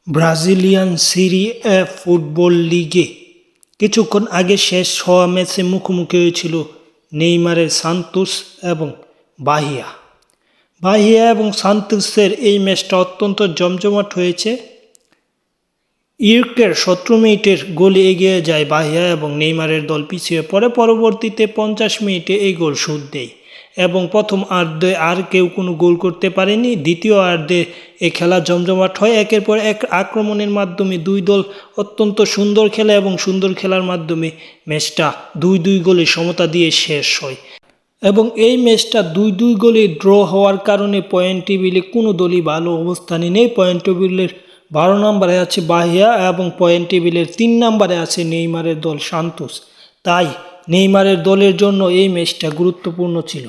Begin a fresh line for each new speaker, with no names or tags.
Brazilian সিরি এ football লিগে কিছুক্ষণ আগে শেষ হওয়া ম্যাচে মুখোমুখি হয়েছিল নেইমারের সান্তোস এবং বাহিয়া। এবং সান্তোসের এই ম্যাচটা অত্যন্ত জমজমাট হয়েছে। ইউকের 17 মিনিটের গোলে এগিয়ে যায় বাহিয়া এবং নেইমারের দল পিছিয়ে পড়ে। পরবর্তীতে 50 মিনিটে এই গোল শোধ দেয় এবং প্রথম আর্ধে আর কেউ কোনো গোল করতে পারেনি। দ্বিতীয় আর্ধে এই খেলা জমজমাট হয়, একের পর এক আক্রমণের মাধ্যমে দুই দল অত্যন্ত সুন্দর খেলে এবং সুন্দর খেলার মাধ্যমে ম্যাচটা 2-2 গোলে সমতা দিয়ে শেষ হয় এবং এই ম্যাচটা 2-2 গোলে ড্র হওয়ার কারণে পয়েন্ট টেবিলে কোনো দলই ভালো অবস্থানে নেই। পয়েন্ট টেবিলের 12 নম্বরে আছে বাহিয়া এবং পয়েন্ট টেবিলের 3 নম্বরে আছে নেইমারের দল সান্তোস। তাই নেইমারের দলের জন্য এই ম্যাচটা গুরুত্বপূর্ণ ছিল।